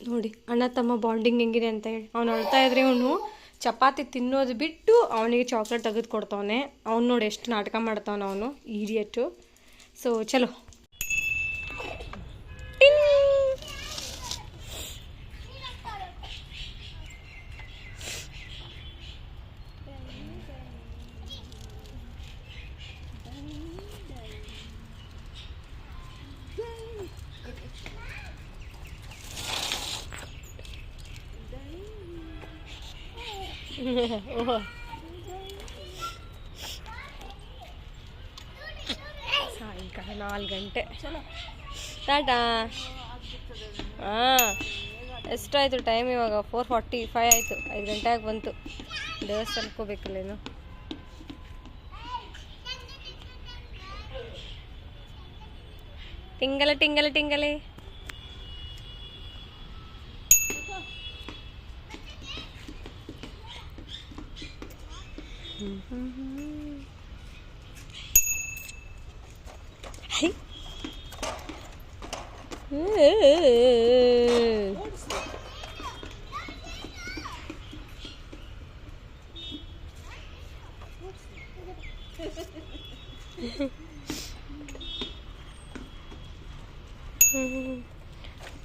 ನೋಡಿ ಅಣ್ಣ ತಮ್ಮ ಬಾಂಡಿಂಗ್ ಹೆಂಗಿದೆ ಅಂತ ಹೇಳಿ. ಅವ್ನು ಅಳ್ತಾ ಇದ್ರೆ ಅವನು ಚಪಾತಿ ತಿನ್ನೋದು ಬಿಟ್ಟು ಅವನಿಗೆ ಚಾಕ್ಲೇಟ್ ತೆಗೆದು ಕೊಡ್ತಾವನೆ. ಅವ್ನು ನೋಡಿ ಎಷ್ಟು ನಾಟಕ ಮಾಡ್ತಾವನ ಅವನು, ಈಡಿಯಟ್ಟು. ಸೊ ಚಲೋ. ಓಹೋ ಸಾಯಂಕಾಲ 4 ಗಂಟೆ. ಟಾಟಾ. ಹಾಂ, ಎಷ್ಟಾಯಿತು ಟೈಮ್ ಇವಾಗ? 4:45 ಆಯಿತು. 5 ಗಂಟೆಗೆ ಬಂತು. ದೇವಸ್ಥಾನಕ್ಕೆ ಹೋಗ್ಬೇಕಲ್ಲೇನು. ಟಿಂಗಲೆ ಟಿಂಗಲೆ ಟಿಂಗಲೆ.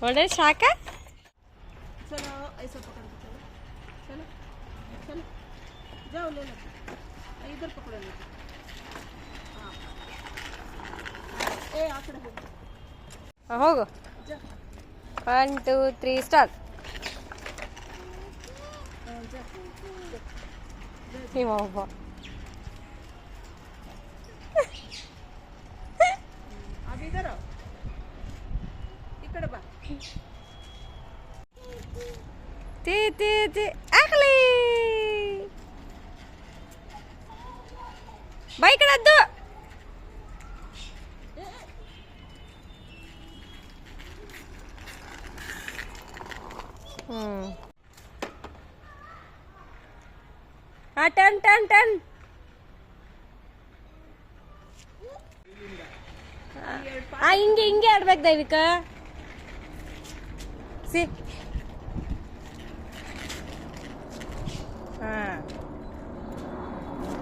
ಒಳ್ಳೆ ಸಾಕ. चलो ऐसा पकड़ के चलो. चलो चलो जाओ ले लो. इधर पकड़ो ले. हाँ ए आकड़े होगो. ಹೋಗು. 1 2 3 ಸ್ಟಾರ್ಟ್. ಒಬ್ಬ अब इधर आओ. इकड़े बा. ती ती ती ಆಗಲಿ ಬೈ ಕಡದ್ದು. ಟನ್ ಟನ್ ಟನ್. ಹಿಂಗೆ ಹಿಂಗೆ ಆಡ್ಬೇಕು ದೈವಿಕ. ಸಿ ಹಾಂ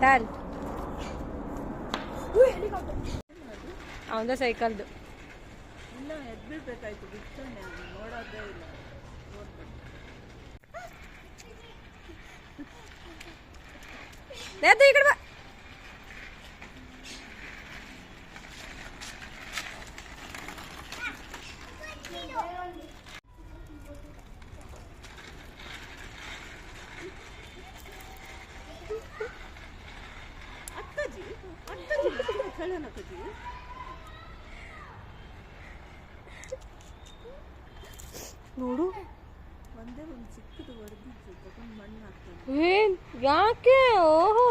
ಟನ್. ಅವಂದ ಸೈಕಲ್ದು. ಇಲ್ಲ ಎದ್ಬಿಡ್ಬೇಕಾಯ್ತು. ಬಿಡ್ತಾನೆ ನೋಡೋದೇ ಇಲ್ಲ. ಅದು ಈ ಕಡೆ ಬಾ. ಅಕ್ಕಜಿ ಅಕ್ಕಜಿ ಕಳ್ಳನ ಅಕ್ಕಜಿ. ನೋಡು ಒಂದೇ ಒಂದು ಚಿಕ್ಕದು ಹೊಡೆದಿದ್ದು ತಗೊಂಡು ಮಣ್ಣು ಹಾಕ್ತಾನೆ. ಏನ್ ಯಾಕೆ? ಓಹೋ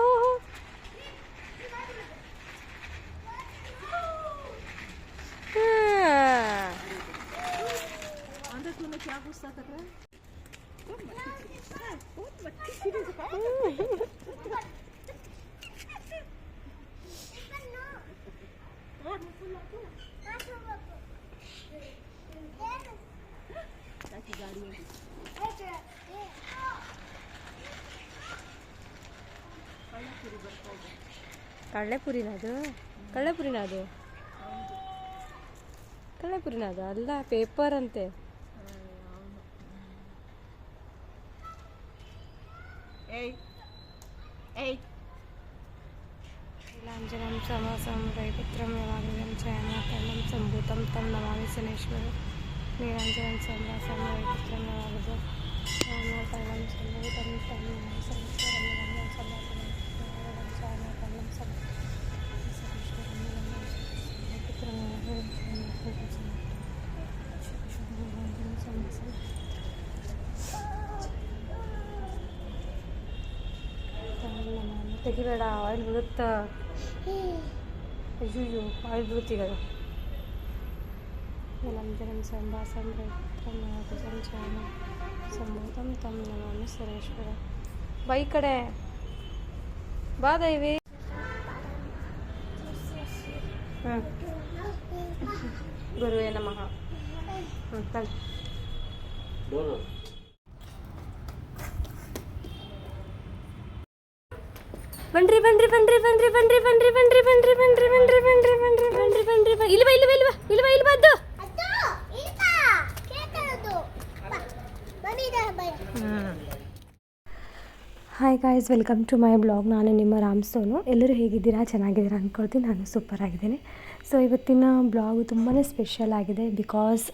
अंदर तूने क्या गुस्सा कर रहा है? ಕಳ್ಳೆಪುರಿನ ಅದು? ಕಳ್ಳೆಪುರಿನ ಅದು? ಕಳ್ಳೆಪುರಿನ ಅದು ಅಲ್ಲ, ಪೇಪರ್ ಅಂತೆ. ಲಾಂಛನಂ ಸಮಾಸಂ ರೈಪುತ್ರಂ ಯವಾಗಂ ಛಾಯಾಮಾತರಂ ಸಂಭೂತಂ ತಂ ನಮಾಮಿ ಶನೇಶ್ವರ. ನೀಲಾಂಜನಂ ಸಮಾಸಂ ರೈಪುತ್ರಂ ಯವಾಗಂ ಛಾಯಾಮಾತರಂ ಸಂಭೂತಂ ತಂ ನಮಾಮಿ ಶನೇಶ್ವರ. ನೀಲಾಂಜನಂ ಸಮಾಸಂ ರೈಪುತ್ರಂ ಛಾಯಾಮಾತರಂ ಸಂಭೂತಂ ಶನೇಶ್ವರ. ರೈಪುತ್ರಂ ಯವಾಗಂ ಛಾಯಾಮಾತರಂ ಸಮಾಸಂ. ತೆಗಿಬೇಡ, ಆಯಿಲ್ ಬಿಡುತ್ತಾ. ಅಯ್ಯೋ ಆಯಿಲ್ ಬಿಡುತ್ತೀಗ. ನೀಲಾಂಜನಂ ಸಂಭಾಸಂ ರೈಪುತ್ರಂ ಯವಾಗಂ ಛಾಯಾಮಾತರಂ ಸಂಭೂತಂ ತಂ ನಮಾಮಿ ಶನೇಶ್ವರ. ಬೈ ಕಡೆ ಬಾ ದೈವಿ. ಗುರುವೇ ನಮಃ. ಕಲ್ ಬನ್ರಿ ಬನ್ರಿ ಬನ್ರಿ ಬನ್ರಿ ಬನ್ರಿ ಬನ್ರಿ ಬನ್ರಿ ಬನ್ರಿ ಬನ್ರಿ ಬನ್ರಿ ಬನ್ರಿ ಬನ್ರಿ ಬನ್ರಿ ಬನ್ರಿ ಬನ್ರಿ ಇಲ್ವಾ ಇಲ್ವಾ ಇಲ್ವಾ ಇಲ್ವಾ ಇಲ್ವಾ ಅದು hi guys, welcome to my blog. ನಾನು ನಿಮ್ಮ ರಾಮ್ ಸೋನು. ಎಲ್ಲರೂ ಹೇಗಿದ್ದೀರಾ? ಚೆನ್ನಾಗಿದ್ದೀರಾ ಅಂದ್ಕೊಳ್ತೀನಿ. ನಾನು ಸೂಪರ್ ಆಗಿದ್ದೇನೆ. ಸೊ ಇವತ್ತಿನ ಬ್ಲಾಗು ತುಂಬಾ ಸ್ಪೆಷಲ್ ಆಗಿದೆ. ಬಿಕಾಸ್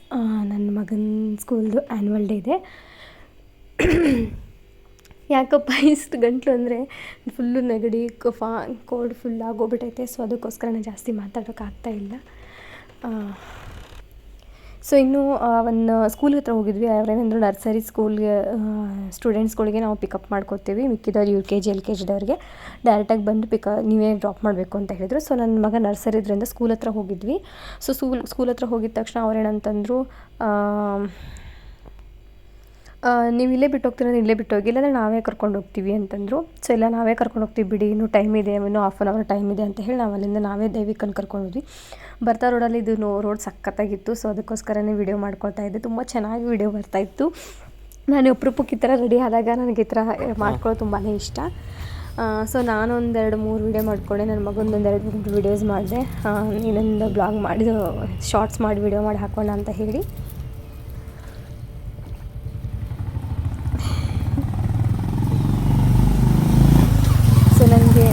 ನನ್ನ ಮಗನ ಸ್ಕೂಲ್ದು ಆ್ಯನ್ಯುವಲ್ ಡೇ ಇದೆ. ಯಾಕಪ್ಪ ಇಷ್ಟು ಗಂಟಲು ಅಂದರೆ ಫುಲ್ಲು ನೆಗಡಿ ಕೋಲ್ಡ್ ಫುಲ್ ಆಗೋಗ್ಬಿಟ್ಟೈತೆ. ಸೊ ಅದಕ್ಕೋಸ್ಕರ ನಾನು ಜಾಸ್ತಿ ಮಾತಾಡೋಕ್ಕಾಗ್ತಾಯಿಲ್ಲ. ಸೊ ಇನ್ನು ಒಂದು ಸ್ಕೂಲ್ ಹತ್ರ ಹೋಗಿದ್ವಿ. ಅವರೇನೆಂದರು ನರ್ಸರಿ ಸ್ಕೂಲ್ಗೆ ಸ್ಟೂಡೆಂಟ್ಸ್ಗಳಿಗೆ ನಾವು ಪಿಕಪ್ ಮಾಡ್ಕೋತೀವಿ, ಮಿಕ್ಕಿದವ್ರು UKG LKGದವ್ರಿಗೆ ಡೈರೆಕ್ಟಾಗಿ ಬಂದು ನೀವೇ ಡ್ರಾಪ್ ಮಾಡಬೇಕು ಅಂತ ಹೇಳಿದರು. ಸೊ ನನ್ನ ಮಗ ನರ್ಸರಿ ಇದರಿಂದ ಸ್ಕೂಲ್ ಹತ್ರ ಹೋಗಿದ್ವಿ. ಸೊ ಸ್ಕೂಲ್ ಹತ್ರ ಹೋಗಿದ ತಕ್ಷಣ ಅವ್ರೇನಂತಂದರು, ನೀವು ಇಲ್ಲೇ ಬಿಟ್ಟು ಹೋಗ್ತೀರ, ಇಲ್ಲೇ ಬಿಟ್ಟು ಹೋಗಿ, ಇಲ್ಲಾಂದರೆ ನಾವೇ ಕರ್ಕೊಂಡು ಹೋಗ್ತೀವಿ ಅಂತಂದರು. ಸೊ ಇಲ್ಲ, ನಾವೇ ಕರ್ಕೊಂಡು ಹೋಗ್ತೀವಿ ಬಿಡಿ, ಇನ್ನೂ ಟೈಮ್ ಇದೆ, ಇನ್ನೂ ಹಾಫ್ ಆನ್ ಅವರ್ ಟೈಮ್ ಇದೆ ಅಂತ ಹೇಳಿ ನಾವು ಅಲ್ಲಿಂದ ನಾವೇ ದೈವಿಕನ್ನು ಕರ್ಕೊಂಡು ಹೋದ್ವಿ. ಬರ್ತಾ ರೋಡಲ್ಲಿ ಇದು ರೋಡ್ ಸಖತ್ತಾಗಿತ್ತು. ಸೊ ಅದಕ್ಕೋಸ್ಕರನೇ ವಿಡಿಯೋ ಮಾಡ್ಕೊಳ್ತಾ ಇದ್ದೆ. ತುಂಬ ಚೆನ್ನಾಗಿ ವಿಡಿಯೋ ಬರ್ತಾಯಿತ್ತು. ನಾನು ಅಪರೂಪಕ್ಕೆ ಈ ಥರ ರೆಡಿ ಆದಾಗ ನನಗೆ ಈ ಥರ ಮಾಡ್ಕೊಳ್ಳೋದು ತುಂಬಾ ಇಷ್ಟ. ಸೊ ನಾನು 2-3 ವೀಡಿಯೋ ಮಾಡಿಕೊಂಡೆ. ನನ್ನ ಮಗಂದು 2-3 ವೀಡಿಯೋಸ್ ಮಾಡಿದೆ. ಇನ್ನೊಂದು ಬ್ಲಾಗ್ ಮಾಡಿದ್ದು ಶಾರ್ಟ್ಸ್ ಮಾಡಿ ವಿಡಿಯೋ ಮಾಡಿ ಹಾಕೋಣ ಅಂತ ಹೇಳಿ. ಸೊ ನನಗೆ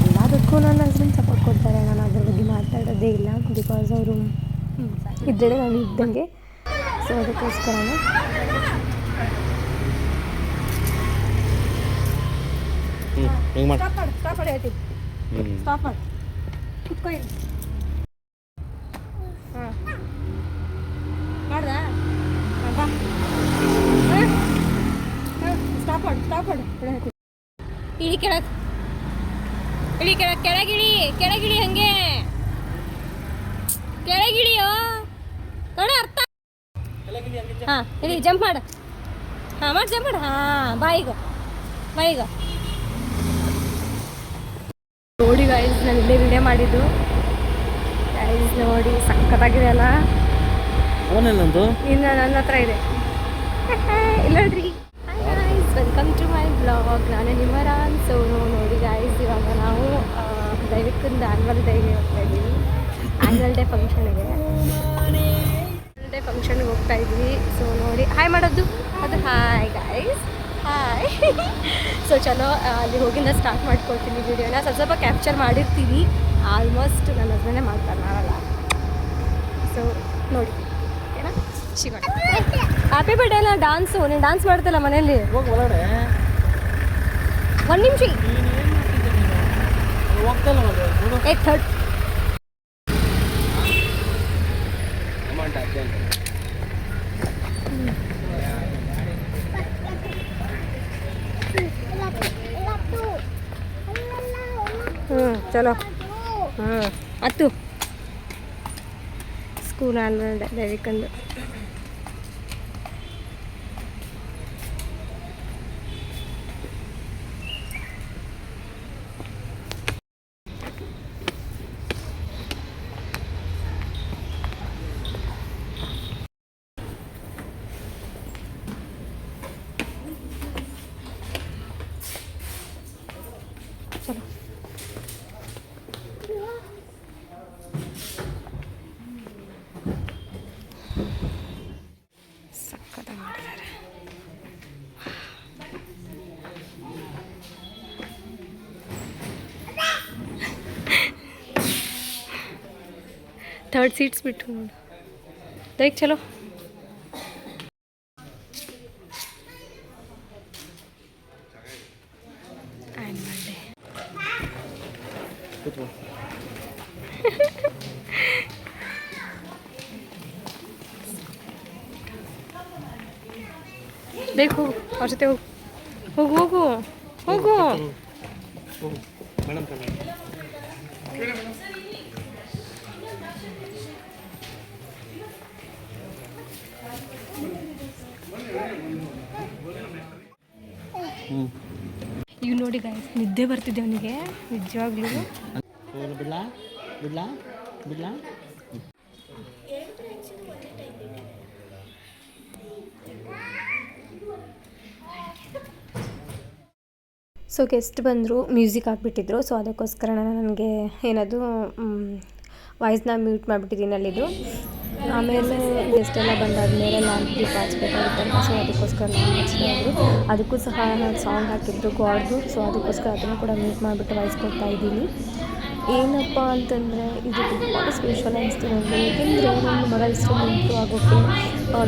ಎಲ್ಲದಕ್ಕೂ ನನ್ನ ಹಸ್ಬೆಂಡ್ ಸಪೋರ್ಟ್ ಕೊಡ್ತಾರೆ. ನಾನು ಅದ್ರ ಬಗ್ಗೆ ಮಾತಾಡೋದೇ ಇಲ್ಲ. ಬಿಕಾಸ್ ಅವರು ಇದ್ದರೆ ನಾನು ಇದ್ದಂಗೆ. ಸೊ ಅದಕ್ಕೋಸ್ಕರನೇ ಸ್ಟಾಪ್ ಮಾಡಿ ಹೇಳ್ತೀನಿ. ಸ್ಟಾಪ್ ಮಾಡಿ ಕುತ್ಕೊ. ಹಾಂ ಮಾಡ್ದಾ? ಬಾ. ಸ್ಟಾಪ್ ಮಾಡು ಇಳಿ ಕೆಳಗೆ, ಇಳಿ ಕೆಳಗಿಳಿ, ಕೆಳಗಿಳಿ, ಹಂಗೆ ಕೆಳಗಿಳಿಯೋ ಕಡೆ ಅರ್ಥ. ಹಾಂ ಇಳಿ, ಜಂಪ್ ಮಾಡು. ಹಾಂ ಮಾಡಿ, ಜಂಪ್ ಮಾಡು. ಹಾಂ ಬಾಯಿಗ ನೋಡಿ ಗೈಸ್, ನಾನು ಇಲ್ಲೇ ವಿಡಿಯೋ ಮಾಡಿದ್ದು. ಗೈಸ್ ನೋಡಿ, ಸಖತ್ತಾಗಿದೆ ಅಲ್ಲ? ಇನ್ನು ನನ್ನ ಹತ್ರ ಇದೆ. ಇಲ್ಲ ನೋಡ್ರಿ. Welcome to my blog. ನಾನು ನಿಮ್ಮ ರಾಮ್ ಸೋನು. ನೋಡಿ ಗಾಯ್ಸ್, ಇವಾಗ ನಾವು ದೈವಿಕಂದು ಆ್ಯನ್ಯುವಲ್ ಡೇಗೆ ಹೋಗ್ತಾ ಇದ್ದೀವಿ. ಆ್ಯನ್ಯುವಲ್ ಡೇ ಫಂಕ್ಷನ್ಗೆ ಹೋಗ್ತಾ ಇದ್ವಿ. ಸೊ ನೋಡಿ, ಹಾಯ್ ಮಾಡೋದು ಅದು. Hi guys, hi. ಸೊ ಚಲೋ, ಅಲ್ಲಿ ಹೋಗಿಂದ ಸ್ಟಾರ್ಟ್ ಮಾಡ್ಕೊಳ್ತೀನಿ ವಿಡಿಯೋನ. ಸ್ವಲ್ಪ ಕ್ಯಾಪ್ಚರ್ ಮಾಡಿರ್ತೀನಿ. ಆಲ್ಮೋಸ್ಟ್ ನನ್ನ ಹಸ್ಬೆಂಡೇ ಮಾಡ್ತಾರೆ, ನಾವಲ್ಲ. ಸೊ ನೋಡಿ ಓಕೆನಾ, ಶಿವಣ್ಣ. ಹ್ಯಾಪಿ ಬರ್ಡೇ ಅಲ್ಲ, ಡಾನ್ಸು. ನೀನು ಡಾನ್ಸ್ ಮಾಡ್ತಲ್ಲ ಮನೇಲಿ. ಒಂದು ನಿಮಿಷ. ಚಲೋ. ಹತ್ತು ಸ್ಕೂಲ್ ಆನ್ಯುವಲ್ ಡೇ ದೈವಿಕಂದು. ಚಲೋ. ಸಕ್ಕತ್ತಾಗಿ ಮಾಡಿದ್ದಾರೆ. ಥರ್ಡ್ ಸೀಟ್ಸ್ ಬಿಟ್ಟು ನೋಡು ದೈಕ್. ಚಲೋ. ಆ್ಯನ್ಯುವಲ್ ಡೇ ದೇख ಹೋಗು, ಅವ್ರ ಜೊತೆ ಹೋಗು. ಇವ್ ನೋಡಿ ಗಾಯ್ಸ್, ನಿದ್ದೆ ಬರ್ತಿದ್ದೆ ಅವನಿಗೆ ನಿಜವಾಗ್ಲೂ. ಸೊ ಗೆಸ್ಟ್ ಬಂದರು, ಮ್ಯೂಸಿಕ್ ಹಾಕ್ಬಿಟ್ಟಿದ್ರು. ಸೊ ಅದಕ್ಕೋಸ್ಕರ ನನಗೆ ಏನದು ವಾಯ್ಸ್ನ ಮ್ಯೂಟ್ ಮಾಡಿಬಿಟ್ಟಿದ್ದೀನಿ ಅಲ್ಲಿದ್ದು. ಆಮೇಲೆ ಗೆಸ್ಟ್ ಎಲ್ಲ ಬಂದಾದಮೇಲೆ ಲ್ಯಾಂಪ್ ದೀಪ ಹಚ್ಬೇಕಾಗುತ್ತಲ್ಲ, ಸೊ ಅದಕ್ಕೋಸ್ಕರ ಲ್ಯಾಂಪ್ ಹಚ್ತಾಯಿದ್ರು. ಅದಕ್ಕೂ ಸಹ ಸಾಂಗ್ ಹಾಕಿದ್ರು ಗಾಡ್ದು. ಸೊ ಅದಕ್ಕೋಸ್ಕರ ಅದನ್ನು ಕೂಡ ಮ್ಯೂಟ್ ಮಾಡಿಬಿಟ್ಟು ವಾಯ್ಸ್ ಕೊಡ್ತಾ ಇದ್ದೀನಿ. ಏನಪ್ಪ ಅಂತಂದರೆ ಇದು ತುಂಬ ಸ್ಪೆಷಲ್ ಅನಿಸ್ತು ನನಗೆ. ಏಕೆಂದರೆ ನನ್ನ ಮಗ ಇಷ್ಟೊಂದು ಇಂಪ್ರೂವ್ ಆಗೋಕ್ಕೆ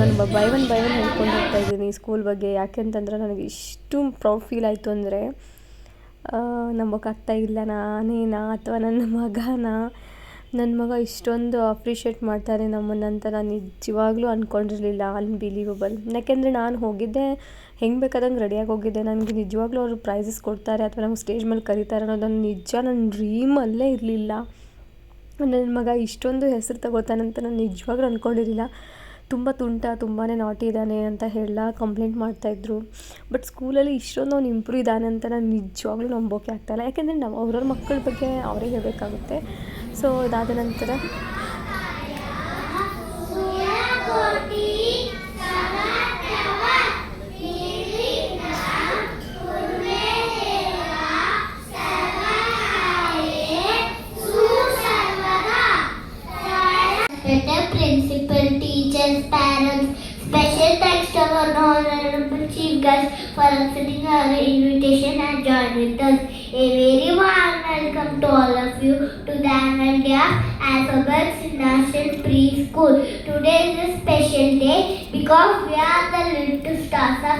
ನಾನು ಬೈ ಒನ್ ಹೇಳ್ಕೊಂಡು ಹೋಗ್ತಾ ಇದ್ದೀನಿ ಸ್ಕೂಲ್ ಬಗ್ಗೆ. ಯಾಕೆಂತಂದರೆ ನನಗೆ ಇಷ್ಟು ಪ್ರೌಡ್ ಫೀಲ್ ಆಯಿತು ಅಂದರೆ ನಂಬೋಕ್ಕಾಗ್ತಾ ಇಲ್ಲ. ನಾನೇನಾ ಅಥವಾ ನನ್ನ ಮಗ ಇಷ್ಟೊಂದು ಅಪ್ರಿಷಿಯೇಟ್ ಮಾಡ್ತಾರೆ ನಮ್ಮನ್ನಂತ ನಾನು ನಿಜವಾಗ್ಲೂ ಅಂದ್ಕೊಂಡಿರಲಿಲ್ಲ. ಅನ್ಬಿಲೀವಬಲ್. ಯಾಕೆಂದರೆ ನಾನು ಹೋಗಿದ್ದೆ ಹೆಂಗೆ ಬೇಕಾದಂಗೆ ರೆಡಿಯಾಗಿ ಹೋಗಿದ್ದೆ. ನನಗೆ ನಿಜವಾಗ್ಲೂ ಅವರು ಪ್ರೈಸಸ್ ಕೊಡ್ತಾರೆ ಅಥವಾ ನಮ್ಗೆ ಸ್ಟೇಜ್ ಮೇಲೆ ಕರೀತಾರೆ ಅನ್ನೋದನ್ನು ನಿಜ ನನ್ನ ಡ್ರೀಮಲ್ಲೇ ಇರಲಿಲ್ಲ. ನನ್ನ ಮಗ ಇಷ್ಟೊಂದು ಹೆಸರು ತಗೋತಾನಂತ ನಾನು ನಿಜವಾಗ್ಲೂ ಅಂದ್ಕೊಂಡಿರಲಿಲ್ಲ. ತುಂಬ ತುಂಟ, ತುಂಬಾ ನಾಟಿ ಇದ್ದಾನೆ ಅಂತ ಕಂಪ್ಲೇಂಟ್ ಮಾಡ್ತಾಯಿದ್ರು. ಬಟ್ ಸ್ಕೂಲಲ್ಲಿ ಇಷ್ಟೊಂದು ಅವ್ನು ಇಂಪ್ರೂವ್ ಇದ್ದಾನೆ ಅಂತ ನಾನು ನಿಜವಾಗ್ಲೂ ನಂಬೋಕೆ ಆಗ್ತಾಯಿಲ್ಲ. ಯಾಕೆಂದರೆ ನಾವು ಅವ್ರವ್ರ ಮಕ್ಕಳ ಬಗ್ಗೆ ಅವರೇ ಹೇಳಬೇಕಾಗುತ್ತೆ. ಸೊ ಅದಾದ ನಂತರ principal, teachers, parents, special thanks to our honorable chief guest for accepting our invitation and joining with us. A very warm welcome to all of you to the annual day of Alphabets National Preschool. Today is a special day because we are the little stars of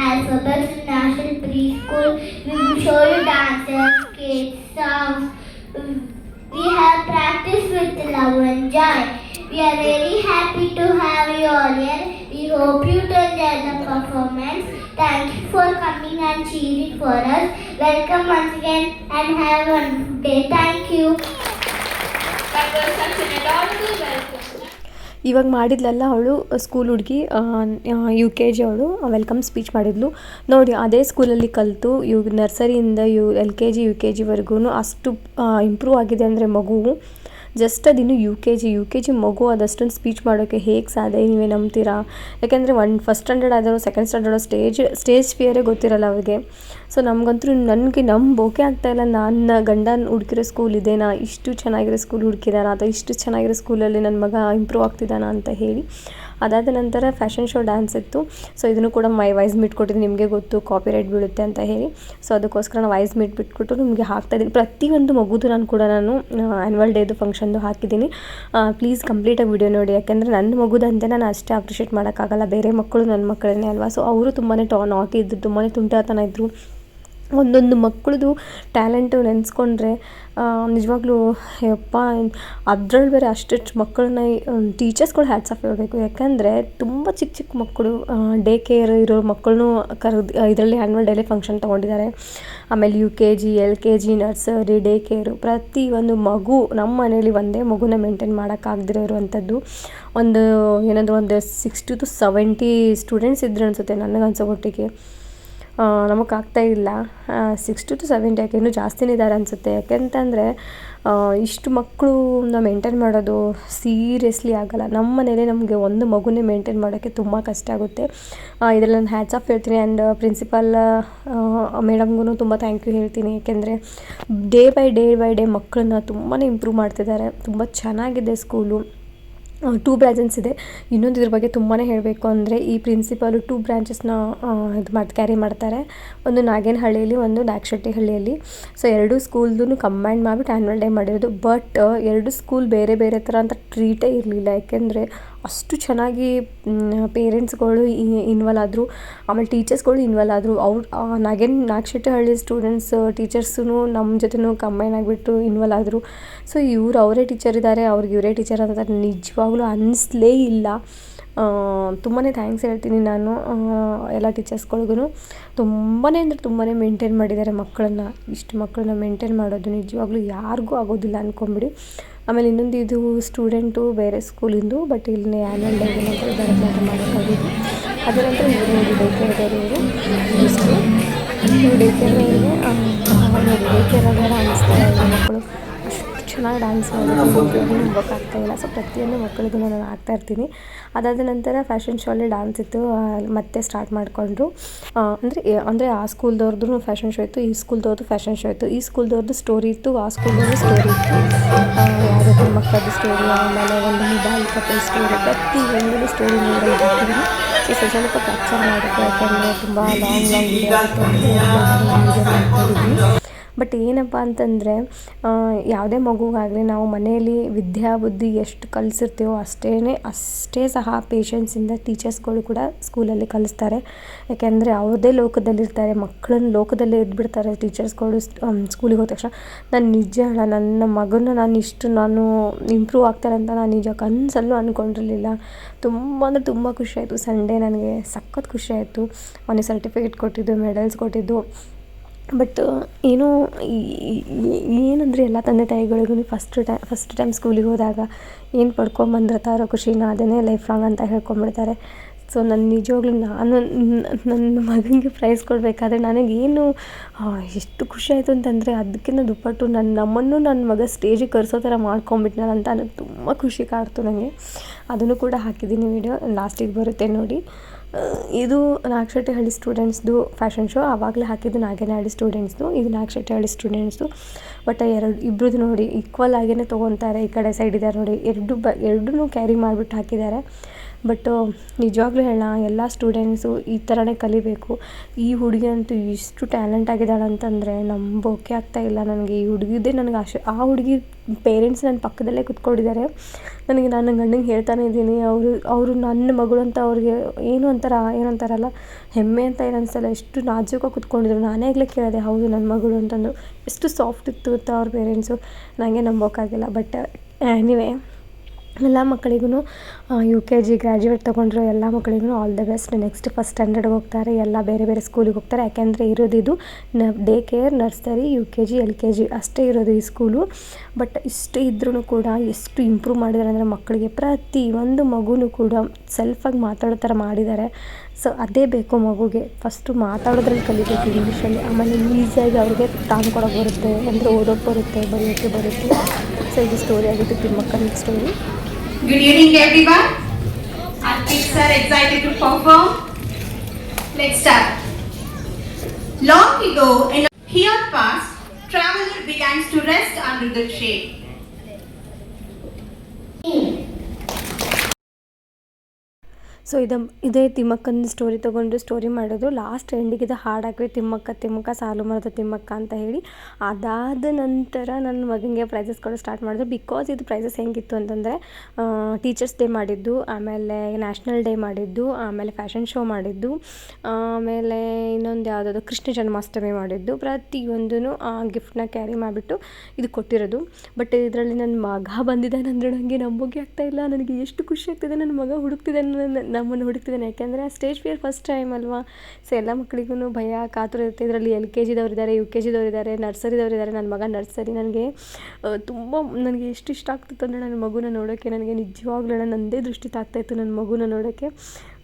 Alphabets National Preschool. We will show you dances, skits, songs. We have practiced with love and joy. We are very happy to have you all here. We hope you to enjoy the performance. Thank you for coming and cheering for us. Welcome once again and have a wonderful day. Thank you. That was such an adorable welcome. ಇವಾಗ ಮಾಡಿದ್ಲಲ್ಲ ಅವಳು school ಹುಡುಗಿ, UKG ಅವಳು welcome speech ಮಾಡಿದ್ಲು ನೋಡಿ. ಅದೇ ಸ್ಕೂಲಲ್ಲಿ ಕಲಿತು ನರ್ಸರಿಯಿಂದ LKG UKGವರೆಗೂ ಅಷ್ಟು ಇಂಪ್ರೂವ್ ಆಗಿದೆ ಅಂದರೆ ಮಗು. ಜಸ್ಟ್ ಅದಿನ್ನು UKG ಮಗು ಅದಷ್ಟೊಂದು ಸ್ಪೀಚ್ ಮಾಡೋಕ್ಕೆ ಹೇಗೆ ಸಾಧ್ಯ, ನೀವೇ ನಂಬ್ತೀರಾ? ಯಾಕೆಂದರೆ ಫಸ್ಟ್ ಸ್ಟ್ಯಾಂಡರ್ಡ್ ಆದರೂ ಸೆಕೆಂಡ್ ಸ್ಟ್ಯಾಂಡರ್ಡ್ ಸ್ಟೇಜ್ ಫಿಯರೇ ಗೊತ್ತಿರಲ್ಲ ಅವ್ರಿಗೆ. ಸೊ ನನಗಂತೂ ನನಗೆ ನಂಬೋಕೆ ಆಗ್ತಾಯಿಲ್ಲ, ನನ್ನ ಗಂಡ ಹುಡುಕಿರೋ ಸ್ಕೂಲ್ ಇದೇನಾ, ಇಷ್ಟು ಚೆನ್ನಾಗಿರೋ ಸ್ಕೂಲ್ ಹುಡುಕಿದಾನ ಅಥವಾ ಇಷ್ಟು ಚೆನ್ನಾಗಿರೋ ಸ್ಕೂಲಲ್ಲಿ ನನ್ನ ಮಗ ಇಂಪ್ರೂವ್ ಆಗ್ತಿದ್ದಾನ ಅಂತ ಹೇಳಿ. ಅದಾದ ನಂತರ ಫ್ಯಾಷನ್ ಶೋ ಡ್ಯಾನ್ಸ್ ಇತ್ತು. ಸೊ ಇದನ್ನು ಕೂಡ ವಾಯ್ಸ್ ಮೀಟ್ ಕೊಟ್ಟಿದ್ದೀನಿ, ನಿಮಗೆ ಗೊತ್ತು ಕಾಪಿರೈಟ್ ಬೀಳುತ್ತೆ ಅಂತ ಹೇಳಿ. ಸೊ ಅದಕ್ಕೋಸ್ಕರ ನಾನು ವಾಯ್ಸ್ ಮೀಟ್ ಬಿಟ್ಬಿಟ್ಟು ನಿಮಗೆ ಹಾಕ್ತಾಯಿದ್ದೀನಿ. ಪ್ರತಿಯೊಂದು ಮಗುದು ನಾನು ಆ್ಯನ್ವಲ್ ಡೇದು ಫಂಕ್ಷನ್ದು ಹಾಕಿದ್ದೀನಿ. ಪ್ಲೀಸ್ ಕಂಪ್ಲೀಟಾಗಿ ವಿಡಿಯೋ ನೋಡಿ. ಯಾಕೆಂದರೆ ನನ್ನ ಮಗುದಂತೆ ನಾನು ಅಷ್ಟೇ ಅಪ್ರಿಷಿಯೇಟ್ ಮಾಡೋಕ್ಕಾಗಲ್ಲ, ಬೇರೆ ಮಕ್ಕಳು ನನ್ನ ಮಕ್ಕಳೇ ಅಲ್ವಾ. ಸೊ ಅವರು ತುಂಬಾ ನಾಟಿ ಇದ್ದರು, ತುಂಬಾ ತುಂಟಾತನ ಇದ್ದರು. ಒಂದೊಂದು ಮಕ್ಕಳದು ಟ್ಯಾಲೆಂಟು ನೆನೆಸ್ಕೊಂಡ್ರೆ ನಿಜವಾಗ್ಲೂ ಯಪ್ಪ, ಅದ್ರಲ್ಲಿ ಬೇರೆ ಅಷ್ಟು ಮಕ್ಕಳನ್ನ ಟೀಚರ್ಸ್ಗಳು ಹ್ಯಾಟ್ಸ್ ಆಫ್ ಹೇಳಬೇಕು. ಯಾಕಂದರೆ ತುಂಬ ಚಿಕ್ಕ ಮಕ್ಕಳು, ಡೇ ಕೇರ್ ಇರೋ ಮಕ್ಕಳನ್ನೂ ಕರೆದು ಇದರಲ್ಲಿ ಆ್ಯನ್ವಲ್ ಡೇಲಿ ಫಂಕ್ಷನ್ ತೊಗೊಂಡಿದ್ದಾರೆ. ಆಮೇಲೆ UKG LKG nursery day care ಪ್ರತಿಯೊಂದು ಮಗು ನಮ್ಮ ಮನೇಲಿ ಒಂದೇ ಮಗುನ ಮೇಂಟೈನ್ ಮಾಡೋಕ್ಕಾಗದಿರೋ ಇರುವಂಥದ್ದು ಒಂದು 60 to 70 ಸ್ಟೂಡೆಂಟ್ಸ್ ಇದ್ರು ಅನಿಸುತ್ತೆ ನನಗನ್ಸೋ ಮಟ್ಟಿಗೆ. ನಮಗಾಗ್ತಾಯಿಲ್ಲ 60 to 70, ಯಾಕೆ ಇನ್ನೂ ಜಾಸ್ತಿನೇ ಇದ್ದಾರೆ ಅನಿಸುತ್ತೆ. ಯಾಕೆಂತಂದರೆ ಇಷ್ಟು ಮಕ್ಕಳನ್ನ ಮೇಂಟೈನ್ ಮಾಡೋದು ಸೀರಿಯಸ್ಲಿ ಆಗೋಲ್ಲ. ನಮ್ಮ ಮನೇಲಿ ನಮಗೆ ಒಂದು ಮಗುನೇ ಮೇಂಟೈನ್ ಮಾಡೋಕ್ಕೆ ತುಂಬ ಕಷ್ಟ ಆಗುತ್ತೆ. ಇದರಲ್ಲಿ ನಾನು ಹ್ಯಾಟ್ಸ್ ಆಫ್ ಹೇಳ್ತೀನಿ. ಆ್ಯಂಡ್ ಪ್ರಿನ್ಸಿಪಾಲ್ ಮೇಡಮ್ಗೂ ತುಂಬ ಥ್ಯಾಂಕ್ ಯು ಹೇಳ್ತೀನಿ. ಏಕೆಂದರೆ ಡೇ ಬೈ ಡೇ ಮಕ್ಕಳನ್ನ ತುಂಬಾ ಇಂಪ್ರೂವ್ ಮಾಡ್ತಿದ್ದಾರೆ. ತುಂಬ ಚೆನ್ನಾಗಿದೆ ಸ್ಕೂಲು. 2 ಬ್ರಾಂಚಸ್ ಇದೆ. ಇನ್ನೊಂದು ಇದ್ರ ಬಗ್ಗೆ ತುಂಬಾ ಹೇಳಬೇಕು ಅಂದರೆ, ಈ ಪ್ರಿನ್ಸಿಪಾಲು 2 ಬ್ರಾಂಚಸ್ನ ಕ್ಯಾರಿ ಮಾಡ್ತಾರೆ. ಒಂದು ನಾಗೇನಹಳ್ಳಿಯಲ್ಲಿ, ಒಂದು ನಾಗಶೆಟ್ಟಿಹಳ್ಳಿಯಲ್ಲಿ. ಸೊ 2 ಸ್ಕೂಲ್ದು ಕಂಬೈನ್ ಮಾಡಿಬಿಟ್ಟು ಆ್ಯನ್ವಲ್ ಡೇ ಮಾಡಿರೋದು. ಬಟ್ 2 ಸ್ಕೂಲ್ ಬೇರೆ ಬೇರೆ ಥರ ಅಂತ ಟ್ರೀಟೇ ಇರಲಿಲ್ಲ. ಯಾಕೆಂದರೆ ಅಷ್ಟು ಚೆನ್ನಾಗಿ ಪೇರೆಂಟ್ಸ್ಗಳು ಇನ್ವಾಲ್ವ್ ಆದರು, ಆಮೇಲೆ ಟೀಚರ್ಸ್ಗಳು ಇನ್ವಾಲ್ವ್ ಆದರು. ನಾಗಶೆಟ್ಟಿಹಳ್ಳಿ ಸ್ಟೂಡೆಂಟ್ಸ್ ಟೀಚರ್ಸೂ ನಮ್ಮ ಜೊತೆನೂ ಕಂಬೈನ್ ಆಗಿಬಿಟ್ಟು ಇನ್ವಾಲ್ವ್ ಆದರು. ಸೊ ಅವರೇ ಟೀಚರ್ ಇದ್ದಾರೆ, ಅವ್ರಿಗೆ ಇವರೇ ಟೀಚರ್ ಅಂತ ನಿಜವಾಗ್ಲೂ ಅನ್ನಿಸ್ಲೇ ಇಲ್ಲ. ತುಂಬಾ ಥ್ಯಾಂಕ್ಸ್ ಹೇಳ್ತೀನಿ ನಾನು ಎಲ್ಲ ಟೀಚರ್ಸ್ಗಳಿಗೂ. ತುಂಬಾ ಅಂದರೆ ತುಂಬಾ ಮೇಂಟೈನ್ ಮಾಡಿದ್ದಾರೆ ಮಕ್ಕಳನ್ನು. ಇಷ್ಟು ಮಕ್ಕಳನ್ನ ಮೇಂಟೈನ್ ಮಾಡೋದು ನಿಜವಾಗ್ಲೂ ಯಾರಿಗೂ ಆಗೋದಿಲ್ಲ ಅಂದ್ಕೊಂಬಿಡಿ. ಆಮೇಲೆ ಇನ್ನೊಂದು ಇದು ಸ್ಟೂಡೆಂಟು ಬೇರೆ ಸ್ಕೂಲಿಂದು, ಬಟ್ ಇಲ್ಲಿ ಆ್ಯನ್ವಲ್ ಡೇಗೆ ನಂತರ ಭರತನಾಟ್ಯ ಮಾಡೋಕ್ಕಾಗಿದ್ದು. ಅದರ ನಂತರ ಇವರು ಡೇ ಕೇರ್ದವರು ಡೇ ಕೇರ್ದವ್ರಿಗೆ ಡೇ ಕೇರ್ ಅನ್ನಿಸ್ತಾರೆ ಮಕ್ಕಳು. ಅಷ್ಟು ಚೆನ್ನಾಗಿ ಡ್ಯಾನ್ಸ್ ಮಾಡಿದ್ದೀನಿ, ನಂಬೋಕ್ಕಾಗ್ತಾಯಿಲ್ಲ. ಸೊ ಪ್ರತಿಯೊಂದು ಮಕ್ಕಳಿಗೂ ನಾನು ಹಾಕ್ತಾಯಿರ್ತೀನಿ. ಅದಾದ ನಂತರ ಫ್ಯಾಷನ್ ಶೋಲ್ಲಿ ಡ್ಯಾನ್ಸ್ ಇತ್ತು, ಮತ್ತೆ ಸ್ಟಾರ್ಟ್ ಮಾಡಿಕೊಂಡ್ರು. ಅಂದರೆ ಆ ಸ್ಕೂಲ್ದವ್ರದ್ದು ಫ್ಯಾಷನ್ ಶೋ ಇತ್ತು, ಈ ಸ್ಕೂಲ್ದವ್ರದ್ದು ಫ್ಯಾಷನ್ ಶೋ ಇತ್ತು. ಈ ಸ್ಕೂಲ್ದವ್ರದ್ದು ಸ್ಟೋರಿ ಇತ್ತು, ಆ ಸ್ಕೂಲ್ದವ್ರದ್ದು ಸ್ಟೋರಿ ಇತ್ತು. ಯಾವುದಾದ್ರು ಮಕ್ಕಳದ್ದು ಸ್ಟೋರಿ, ಆಮೇಲೆ ಒಂದು ಮೊಬೈಲ್ ಕಪಲ್ ಸ್ಟೋರಿ, ಪ್ರತಿಯೊಂದು ಸ್ಟೋರಿ ನೋಡಿ ಹಾಕಿದ್ದೀನಿ. ಸೊ ಸ್ವಲ್ಪ ಕ್ಯಾಪ್ಚರ್ ಮಾಡಬೇಕು, ಯಾಕೆಂದರೆ ತುಂಬ ಲಾಂಗ್ ವೀಡಿಯೋ ಮಾಡ್ತಾಯಿದ್ವಿ. ಬಟ್ ಏನಪ್ಪ ಅಂತಂದರೆ ಯಾವುದೇ ಮಗುಗಾಗಲಿ ನಾವು ಮನೆಯಲ್ಲಿ ವಿದ್ಯಾಬುದ್ಧಿ ಎಷ್ಟು ಕಲಿಸಿರ್ತೀವೋ ಅಷ್ಟೇ ಸಹ ಪೇಷನ್ಸಿಂದ ಟೀಚರ್ಸ್ಗಳು ಕೂಡ ಸ್ಕೂಲಲ್ಲಿ ಕಲಿಸ್ತಾರೆ. ಯಾಕೆಂದರೆ ಅವ್ರದ್ದೇ ಲೋಕದಲ್ಲಿರ್ತಾರೆ, ಮಕ್ಕಳನ್ನ ಲೋಕದಲ್ಲೇ ಇದ್ಬಿಡ್ತಾರೆ ಟೀಚರ್ಸ್ಗಳು. ಸ್ಕೂಲಿಗೆ ಹೋದ ತಕ್ಷಣ ನಾನು ನಿಜ ಹೇಳ, ನನ್ನ ಮಗನ ನಾನು ಇಂಪ್ರೂವ್ ಆಗ್ತಾರೆ ಅಂತ ನಾನು ನಿಜ ಕನಸಲ್ಲೂ ಅಂದ್ಕೊಂಡಿರಲಿಲ್ಲ. ತುಂಬ ಅಂದರೆ ತುಂಬ ಖುಷಿಯಾಯಿತು. ಸಂಡೇ ನನಗೆ ಸಖತ್ ಖುಷಿಯಾಯಿತು. ಅವನಿಗೆ ಸರ್ಟಿಫಿಕೇಟ್ ಕೊಟ್ಟಿದ್ದು, ಮೆಡಲ್ಸ್ ಕೊಟ್ಟಿದ್ದು. ಬಟ್ ಏನಂದರೆ ಎಲ್ಲ ತಂದೆ ತಾಯಿಗಳಿಗೂ ಫಸ್ಟ್ ಟೈಮ್ ಸ್ಕೂಲಿಗೆ ಹೋದಾಗ ಏನು ಪಡ್ಕೊಂಬಂದಿರ್ತಾರೋ ಖುಷಿನ ಅದನ್ನೇ ಲೈಫ್ ಲಾಂಗ್ ಅಂತ ಹೇಳ್ಕೊಂಬಿಡ್ತಾರೆ. ಸೊ ನಾನು ನಿಜವಾಗ್ಲೂ ನನ್ನ ಮಗನಿಗೆ ಪ್ರೈಸ್ ಕೊಡಬೇಕಾದ್ರೆ ನನಗೇನು ಎಷ್ಟು ಖುಷಿ ಆಯಿತು ಅಂತಂದರೆ ಅದಕ್ಕಿಂತ ದುಪ್ಪಟ್ಟು ನಮ್ಮನ್ನು ನನ್ನ ಮಗ ಸ್ಟೇಜಿಗೆ ಕರೆಸೋ ಥರ ಮಾಡ್ಕೊಂಬಿಟ್ನಲ್ಲ ಅಂತ ನನಗೆ ತುಂಬ ಖುಷಿ ಕಾಡ್ತು ನನಗೆ. ಅದನ್ನು ಕೂಡ ಹಾಕಿದ್ದೀನಿ ವಿಡಿಯೋ, ಲಾಸ್ಟಿಗೆ ಬರುತ್ತೆ ನೋಡಿ. ಇದು ನಾಗಶೆಟ್ಟಿಹಳ್ಳಿ ಸ್ಟೂಡೆಂಟ್ಸ್ದು ಫ್ಯಾಷನ್ ಶೋ. ಆವಾಗಲೇ ಹಾಕಿದ್ದು ನಾಗೇನಹಳ್ಳಿ ಸ್ಟೂಡೆಂಟ್ಸ್ದು, ಇದು ನಾಗಶೆಟ್ಟಿಹಳ್ಳಿ ಸ್ಟೂಡೆಂಟ್ಸ್ದು. ಬಟ್ ಇಬ್ಬರದ್ದು ನೋಡಿ ಈಕ್ವಲ್ ಆಗೇ ತೊಗೊತಾರೆ. ಈ ಕಡೆ ಸೈಡ್ ಇದ್ದಾರೆ ನೋಡಿ, ಎರಡೂ ಕ್ಯಾರಿ ಮಾಡಿಬಿಟ್ಟು ಹಾಕಿದ್ದಾರೆ. ಬಟ್ ನಿಜವಾಗ್ಲೂ ಹೇಳೋಣ, ಎಲ್ಲ ಸ್ಟೂಡೆಂಟ್ಸು ಈ ಥರನೇ ಕಲಿಬೇಕು. ಈ ಹುಡುಗಿ ಅಂತೂ ಇಷ್ಟು ಟ್ಯಾಲೆಂಟ್ ಆಗಿದ್ದಾಳೆ ಅಂತಂದರೆ ನಂಬೋಕೆ ಆಗ್ತಾಯಿಲ್ಲ ನನಗೆ. ಈ ಹುಡುಗಿದ್ದೇ ನನಗೆ ಆ ಹುಡುಗಿ ಪೇರೆಂಟ್ಸ್ ನನ್ನ ಪಕ್ಕದಲ್ಲೇ ಕೂತ್ಕೊಂಡಿದ್ದಾರೆ. ನಾನು ನನ್ನ ಗಂಡಂಗೆ ಹೇಳ್ತಾನೆ ಇದ್ದೀನಿ, ಅವರು ನನ್ನ ಮಗಳು ಅಂತ ಅವ್ರಿಗೆ ಏನಂತಾರಲ್ಲ ಹೆಮ್ಮೆ ಅಂತ ಏನು ಅನಿಸಲ್ಲ. ಎಷ್ಟು ನಾಜೂಕಾಗಿ ಕೂತ್ಕೊಂಡಿದ್ರು. ನಾನೇ ಆಗಲೇ ಕೇಳಿದೆ, ಹೌದು ನನ್ನ ಮಗಳು ಅಂತಂದು. ಎಷ್ಟು ಸಾಫ್ಟ್ ಇತ್ತು ಅಂತ ಅವ್ರ ಪೇರೆಂಟ್ಸು, ನನಗೆ ನಂಬೋಕ್ಕಾಗಿಲ್ಲ. ಬಟ್ ಎನಿವೇ, ಎಲ್ಲ ಮಕ್ಕಳಿಗೂ UKG ಗ್ರ್ಯಾಜುಯೇಟ್ ತೊಗೊಂಡ್ರು ಎಲ್ಲ ಮಕ್ಕಳಿಗೂ all the best. Next first ಸ್ಟ್ಯಾಂಡರ್ಡ್ಗೆ ಹೋಗ್ತಾರೆ, ಎಲ್ಲ ಬೇರೆ ಬೇರೆ ಸ್ಕೂಲಿಗೆ ಹೋಗ್ತಾರೆ. ಯಾಕೆಂದರೆ ಇರೋದಿದು day care, nursery, UKG, LKG ಅಷ್ಟೇ ಇರೋದು ಈ ಸ್ಕೂಲು. ಬಟ್ ಇಷ್ಟು ಇದ್ರೂ ಕೂಡ ಎಷ್ಟು ಇಂಪ್ರೂವ್ ಮಾಡಿದ್ದಾರೆ ಅಂದರೆ ಮಕ್ಕಳಿಗೆ ಪ್ರತಿಯೊಂದು ಮಗುನೂ ಕೂಡ ಸೆಲ್ಫಾಗಿ ಮಾತಾಡೋ ಥರ ಮಾಡಿದ್ದಾರೆ. ಸೊ ಅದೇ ಬೇಕು ಮಗುಗೆ, ಫಸ್ಟು ಮಾತಾಡೋದ್ರಲ್ಲಿ ಕಲಿಬೇಕು ಇಂಗ್ಲೀಷಲ್ಲಿ. ಆಮೇಲೆ ಈಸಿಯಾಗಿ ಅವ್ರಿಗೆ ಕೊಡೋಕೆ ಬರುತ್ತೆ, ಅಂದರೆ ಓದೋಕ್ಕೆ ಬರುತ್ತೆ, ಬರೆಯೋಕ್ಕೆ ಬರುತ್ತೆ. ಸೊ ಇದು ಸ್ಟೋರಿ ಆಗಿತ್ತು, ತಿಮ್ಮಕ್ಕನ story. Good evening everyone. Our kids are excited to perform. Let's start. Long ago in a here past, traveler began to rest under the shade. So ಇದೇ ತಿಮ್ಮಕ್ಕನ ಸ್ಟೋರಿ ತೊಗೊಂಡು ಸ್ಟೋರಿ ಮಾಡೋದು. ಲಾಸ್ಟ್ ಎಂಡಿಗೆ ಇದು ಹಾಡು ಹಾಕ್ವಿ, ತಿಮ್ಮಕ್ಕ ಸಾಲು ಮರದ ತಿಮ್ಮಕ್ಕ ಅಂತ ಹೇಳಿ. ಅದಾದ ನಂತರ ನನ್ನ ಮಗನಿಗೆ ಪ್ರೈಸಸ್ ಕೊಡೋ ಸ್ಟಾರ್ಟ್ ಮಾಡಿದ್ರು. ಬಿಕಾಸ್ ಇದು ಪ್ರೈಸಸ್ ಹೆಂಗಿತ್ತು ಅಂತಂದರೆ ಟೀಚರ್ಸ್ ಡೇ ಮಾಡಿದ್ದು, ಆಮೇಲೆ ನ್ಯಾಷನಲ್ ಡೇ ಮಾಡಿದ್ದು, ಆಮೇಲೆ ಫ್ಯಾಷನ್ ಶೋ ಮಾಡಿದ್ದು, ಆಮೇಲೆ ಇನ್ನೊಂದು ಯಾವುದಾದ್ರು ಕೃಷ್ಣ ಜನ್ಮಾಷ್ಟಮಿ ಮಾಡಿದ್ದು. ಪ್ರತಿಯೊಂದೂ ಆ ಗಿಫ್ಟನ್ನ ಕ್ಯಾರಿ ಮಾಡಿಬಿಟ್ಟು ಇದು ಕೊಟ್ಟಿರೋದು. ಬಟ್ ಇದರಲ್ಲಿ ನನ್ನ ಮಗ ಬಂದಿದ್ದಾನೆ ಅಂದರೆ ನನಗೆ ನಂಬೋಕೆ ಆಗ್ತಾಯಿಲ್ಲ. ನನಗೆ ಎಷ್ಟು ಖುಷಿ ಆಗ್ತಿದೆ, ನನ್ನ ಮಗ ಹುಡುಕ್ತಿದ್ದಾನೆ, ನಮ್ಮನ್ನು ಹುಡುಕ್ತಿದ್ದಾನೆ. ಯಾಕೆಂದರೆ ಸ್ಟೇಜ್ ಫಿಯರ್ ಫಸ್ಟ್ ಟೈಮ್ ಅಲ್ವಾ. ಸೊ ಎಲ್ಲ ಮಕ್ಕಳಿಗೂ ಭಯ ಕಾತುರ ಇರುತ್ತೆ. ಇದರಲ್ಲಿ LKGದವ್ರಿದ್ದಾರೆ, UKGದವ್ರಿದ್ದಾರೆ, ನರ್ಸರಿದವ್ರಿದ್ದಾರೆ. ನನ್ನ ಮಗ ನರ್ಸರಿ. ನನಗೆ ಎಷ್ಟು ಇಷ್ಟ ಆಗ್ತಿತ್ತು ಅಂದರೆ ನನ್ನ ಮಗುನ ನೋಡೋಕ್ಕೆ. ನನಗೆ ನಿಜವಾಗ್ಲೂ ನನ್ನದೇ ದೃಷ್ಟಿ ತಾಗ್ತಾಯಿತ್ತು ನನ್ನ ಮಗುನ ನೋಡೋಕ್ಕೆ.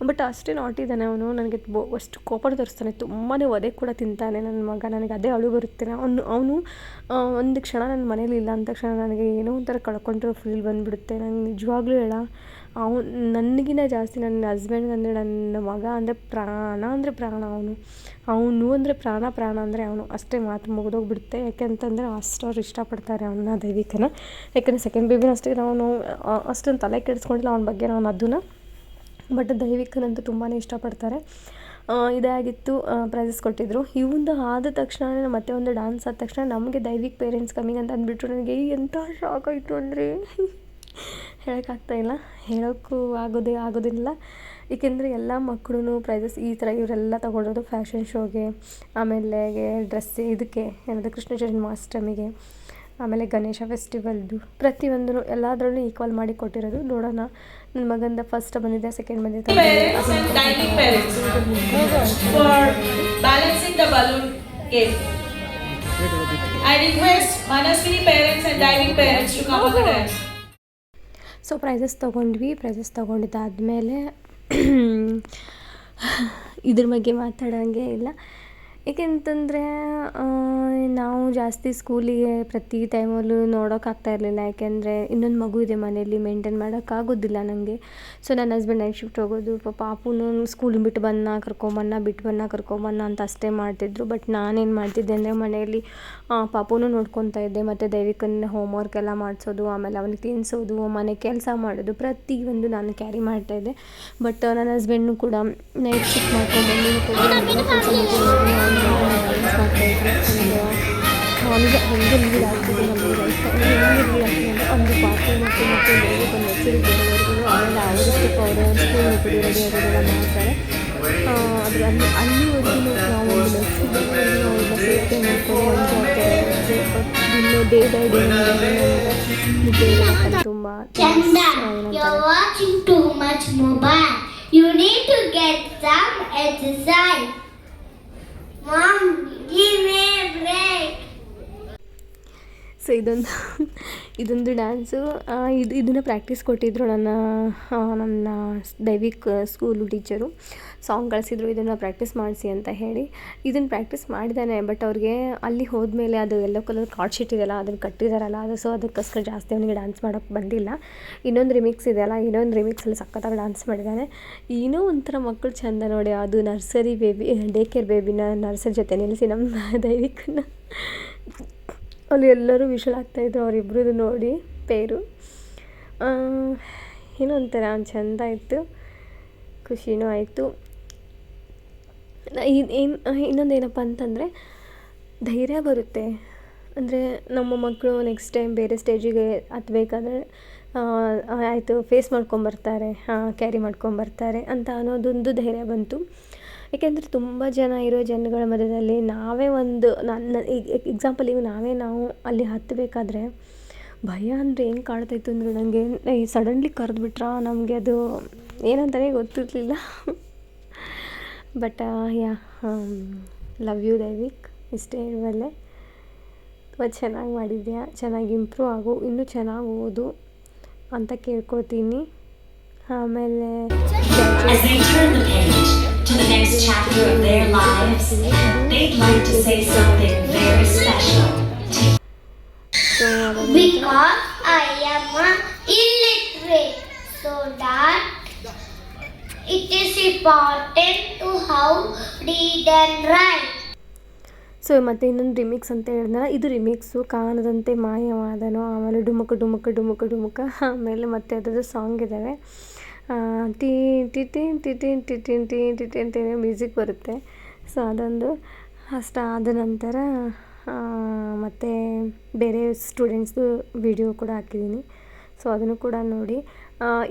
ಬಟ್ ಅಷ್ಟೇ ನಾಟಿದ್ದಾನೆ ಅವನು. ನನಗೆ ಅಷ್ಟು ಕೋಪ ತೋರಿಸ್ತಾನೆ, ತುಂಬಾ ಒದೆ ಕೂಡ ತಿಂತಾನೆ ನನ್ನ ಮಗ. ನನಗೆ ಅದೇ ಅಳು ಬರುತ್ತೆ. ಅವನು ಒಂದು ಕ್ಷಣ ನನ್ನ ಮನೇಲಿ ಇಲ್ಲ ಅಂದ ತಕ್ಷಣ ನನಗೆ ಏನೋ ಒಂಥರ ಕಳ್ಕೊಂಡ್ರೆ ಫೀಲ್ ಬಂದುಬಿಡುತ್ತೆ. ನನಗೆ ನಿಜವಾಗ್ಲೂ ನನಗಿನ್ನ ಜಾಸ್ತಿ ನನ್ನ ಹಸ್ಬೆಂಡ್ ಅಂದರೆ ನನ್ನ ಮಗ ಅಂದರೆ ಪ್ರಾಣ ಅವನು ಅಂದರೆ ಪ್ರಾಣ ಅಂದರೆ ಅವನು. ಅಷ್ಟೇ ಮಾತು ಮುಗಿದೋಗ್ಬಿಡುತ್ತೆ. ಯಾಕೆಂತಂದರೆ ಅವ್ರು ಇಷ್ಟಪಡ್ತಾರೆ ಅವನ್ನ, ದೈವಿಕನ. ಯಾಕೆಂದರೆ ಸೆಕೆಂಡ್ ಬೇಬಿನ ಅಷ್ಟೇ ನಾವು ಅಷ್ಟೊಂದು ತಲೆ ಕೆಡಿಸ್ಕೊಂಡಿಲ್ಲ ಅವನ ಬಗ್ಗೆ ನಾನು ಅದನ್ನು. ಬಟ್ ದೈವಿಕನಂತೂ ತುಂಬಾ ಇಷ್ಟಪಡ್ತಾರೆ. ಇದೇ ಆಗಿತ್ತು. ಪ್ರೈಸಸ್ ಕೊಟ್ಟಿದ್ದರು. ಇವಂದು ಆದ ತಕ್ಷಣ ಮತ್ತೆ ಒಂದು ಡ್ಯಾನ್ಸ್ ಆದ ತಕ್ಷಣ ನಮಗೆ ದೈವಿಕ್ ಪೇರೆಂಟ್ಸ್ ಕಮ್ಮಿಂಗ್ ಅಂತ ಅಂದ್ಬಿಟ್ರು. ನನಗೆ ಎಂಥ ಶಾಕ್ ಆಯಿತು ಅಂದರೆ ಹೇಳೋಕ್ಕಾಗ್ತಾಯಿಲ್ಲ, ಹೇಳೋಕ್ಕೂ ಆಗೋದಿಲ್ಲ. ಏಕೆಂದರೆ ಎಲ್ಲ ಮಕ್ಕಳು ಪ್ರೈಸಸ್ ಈ ಥರ ಇವರೆಲ್ಲ ತೊಗೊಂಡಿರೋದು ಫ್ಯಾಷನ್ ಶೋಗೆ, ಆಮೇಲೆ ಡ್ರೆಸ್ ಇದಕ್ಕೆ ಏನದು ಕೃಷ್ಣ ಜನ್ಮಾಷ್ಟಮಿಗೆ, ಆಮೇಲೆ ಗಣೇಶ ಫೆಸ್ಟಿವಲ್ದು, ಪ್ರತಿಯೊಂದೂ ಎಲ್ಲದರಲ್ಲೂ ಈಕ್ವಲ್ ಮಾಡಿ ಕೊಟ್ಟಿರೋದು. ನೋಡೋಣ, ನನ್ನ ಮಗಂದ ಫಸ್ಟ್ ಬಂದಿದೆ, ಸೆಕೆಂಡ್ ಬಂದಿದೆ. ಸೊ ಪ್ರೈಸಸ್ ತೊಗೊಂಡಿದ್ದಾದಮೇಲೆ ಇದ್ರ ಬಗ್ಗೆ ಮಾತಾಡೋಂಗೆ ಇಲ್ಲ. ಏಕೆಂತಂದರೆ ನಾವು ಜಾಸ್ತಿ ಸ್ಕೂಲಿಗೆ ಪ್ರತಿ ಟೈಮಲ್ಲೂ ನೋಡೋಕ್ಕಾಗ್ತಾ ಇರಲಿಲ್ಲ. ಯಾಕೆಂದರೆ ಇನ್ನೊಂದು ಮಗು ಇದೆ ಮನೆಯಲ್ಲಿ, ಮೇಂಟೈನ್ ಮಾಡೋಕ್ಕಾಗೋದಿಲ್ಲ ನನಗೆ. ಸೊ ನನ್ನ ಹಸ್ಬೆಂಡ್ ನೈಟ್ ಶಿಫ್ಟ್ ಹೋಗೋದು, ಪಾಪುನು ಸ್ಕೂಲ್ ಬಿಟ್ಟು ಕರ್ಕೊಂಬನ್ನ ಅಂತ ಅಷ್ಟೇ ಮಾಡ್ತಿದ್ರು. ಬಟ್ ನಾನೇನು ಮಾಡ್ತಿದ್ದೆ ಅಂದರೆ ಮನೆಯಲ್ಲಿ ಪಾಪುನೂ ನೋಡ್ಕೊತಾ ಇದ್ದೆ, ಮತ್ತು ದೈವಿಕನ ಹೋಮ್ವರ್ಕ್ ಎಲ್ಲ ಮಾಡಿಸೋದು, ಆಮೇಲೆ ಅವನಿಗೆ ತಿನ್ನಿಸೋದು, ಮನೆ ಕೆಲಸ ಮಾಡೋದು ಪ್ರತಿಯೊಂದು ನಾನು ಕ್ಯಾರಿ ಮಾಡ್ತಾಯಿದ್ದೆ. ಬಟ್ ನನ್ನ ಹಸ್ಬೆಂಡ್ನು ಕೂಡ ನೈಟ್ ಶಿಫ್ಟ್ ಮಾಡ್ಕೊಂಡ್ಬಂದು ಕೂಡ ಮಾಡ್ತಾಯಿದ್ರು. ಅವನಿಗೆ ಹಾಗೆ ಲೀಡ್ ಆಗ್ತಿದೆ ನಮ್ಮ ಲೈಫ್. ಹೆಂಗೆ ಲೀಡ್ ಆಗ್ತಿದೆ ಅಂದರೆ ಒಂದು ಪಾಪು ಮತ್ತು ಬೆಳಗ್ಗೆ ಬಂದು ನೆಚ್ಚರಿ ಬೇರೆಯವ್ರಿಗೂ, ಆಮೇಲೆ ಅವರಷ್ಟಕ್ಕೆ ಅವರೇ ಸ್ಕೂಲ್ ಬಿಡಿ ರೆಡಿ ಆಗೋದೆಲ್ಲ ಮಾಡ್ತಾರೆ. ಆದರೆ ಅಲ್ಲಿವರೆಗೂ ನಾವು ಒಂದು ನೆಕ್ಸ್ಟಿವರೆಗೂ ಅವ್ರನ್ನ ಸೇಫ್ಟಿ ಮಾಡ್ಕೊಂಡು ಎಂಜಾಯ್ ಇನ್ನು ಡೇ ಬೈ ಡೇ ತುಂಬ Chanda, you're watching too much mobile. You need to get some exercise. Mom, give me a break. So ಇದೊಂದು ಡ್ಯಾನ್ಸು ಇದನ್ನು ಪ್ರಾಕ್ಟೀಸ್ ಕೊಟ್ಟಿದ್ದರು ನನ್ನ ದೈವಿಕ್ ಸ್ಕೂಲು ಟೀಚರು. ಸಾಂಗ್ ಕಳಿಸಿದ್ರು ಇದನ್ನು ಪ್ರಾಕ್ಟೀಸ್ ಮಾಡಿಸಿ ಅಂತ ಹೇಳಿ. ಇದನ್ನು ಪ್ರಾಕ್ಟೀಸ್ ಮಾಡಿದ್ದಾನೆ. ಬಟ್ ಅವ್ರಿಗೆ ಅಲ್ಲಿ ಹೋದ್ಮೇಲೆ ಅದು ಯೆಲ್ಲೋ ಕಲರ್ ಕಾರ್ಡ್ ಶೀಟ್ ಇದೆಯಲ್ಲ ಅದನ್ನು ಕಟ್ಟಿದಾರಲ್ಲ, ಅದು ಸೊ ಅದಕ್ಕೋಸ್ಕರ ಜಾಸ್ತಿ ಅವನಿಗೆ ಡ್ಯಾನ್ಸ್ ಮಾಡೋಕ್ಕೆ ಬಂದಿಲ್ಲ. ಇನ್ನೊಂದು ರಿಮಿಕ್ಸ್ ಇದೆಯಲ್ಲ, ಇನ್ನೊಂದು ರಿಮಿಕ್ಸಲ್ಲಿ ಸಖತ್ತಾಗಿ ಡ್ಯಾನ್ಸ್ ಮಾಡಿದ್ದಾನೆ. ಏನೋ ಒಂಥರ ಮಕ್ಕಳು ಚೆಂದ ನೋಡಿ. ಅದು ನರ್ಸರಿ ಬೇಬಿ, ಡೇ ಕೇರ್ ಬೇಬಿನ ನರ್ಸರಿ ಜೊತೆ ನಿಲ್ಲಿಸಿ ನಮ್ಮ ದೈವಿಕನ್ನ ಅಲ್ಲಿ ಎಲ್ಲರೂ ವಿಷಲ್ ಆಗ್ತಾಯಿದ್ರು ಅವರಿಬ್ರದ್ದು ನೋಡಿ ಪೇರು. ಏನೋ ಒಂಥರ ಚೆಂದ ಇತ್ತು, ಖುಷಿನೂ ಆಯಿತು. ಇನ್ನೊಂದೇನಪ್ಪ ಅಂತಂದರೆ ಧೈರ್ಯ ಬರುತ್ತೆ. ಅಂದರೆ ನಮ್ಮ ಮಕ್ಕಳು ನೆಕ್ಸ್ಟ್ ಟೈಮ್ ಬೇರೆ ಸ್ಟೇಜಿಗೆ ಹತ್ಬೇಕಾದ್ರೆ ಆಯಿತು ಫೇಸ್ ಮಾಡ್ಕೊಂಬರ್ತಾರೆ, ಕ್ಯಾರಿ ಮಾಡ್ಕೊಂಬರ್ತಾರೆ ಅಂತ ಅನ್ನೋದೊಂದು ಧೈರ್ಯ ಬಂತು. ಏಕೆಂದರೆ ತುಂಬ ಜನ ಇರೋ ಜನಗಳ ಮಧ್ಯದಲ್ಲಿ ನಾವೇ ಒಂದು ಎಕ್ಸಾಂಪಲ್ ನಾವು ಅಲ್ಲಿ ಹತ್ತಬೇಕಾದ್ರೆ ಭಯ ಅಂದರೆ ಹೆಂಗೆ ಕಾಡ್ತಾಯಿತ್ತು ಅಂದರೆ ನನಗೆ ಸಡನ್ಲಿ ಕರೆದ್ಬಿಟ್ರಾ ನಮಗೆ ಅದು ಏನಂತಲೇ ಗೊತ್ತಿರಲಿಲ್ಲ. ಬಟ್ ಲವ್ ಯು ದೈವಿಕ್, ಇಷ್ಟೇ ಹೇಳುವಲ್ಲೇ. ತುಂಬ ಚೆನ್ನಾಗಿ ಮಾಡಿದ್ಯಾ, ಚೆನ್ನಾಗಿ ಇಂಪ್ರೂವ್ ಆಗು, ಇನ್ನೂ ಚೆನ್ನಾಗಿ ಓದು ಅಂತ ಕೇಳ್ಕೊತೀನಿ. ಆಮೇಲೆ As they turn the page to the next chapter of their lives, they'd like to say something very special. Because I am illiterate, so that it is important to how read and write. So ಮತ್ತು ಇನ್ನೊಂದು remix ಅಂತ ಹೇಳಿದ್ನಲ್ಲ, ಇದು ರಿಮಿಕ್ಸು. ಕಾಣದಂತೆ ಮಾಯವಾದನು, ಆಮೇಲೆ ಡುಮುಕ ಡುಮುಕ ಡುಮುಕ ಡುಮುಕ, ಆಮೇಲೆ ಮತ್ತೆ ಅದರದ್ದು ಸಾಂಗ್ ಇದ್ದಾವೆ. T T tin T tin T tin T T tin T music ಬರುತ್ತೆ. ಸೊ ಅದೊಂದು ಅಷ್ಟಾದ ನಂತರ ಮತ್ತು ಬೇರೆ ಸ್ಟೂಡೆಂಟ್ಸ್ದು ವಿಡಿಯೋ ಕೂಡ ಹಾಕಿದ್ದೀನಿ. ಸೊ ಅದನ್ನು ಕೂಡ ನೋಡಿ.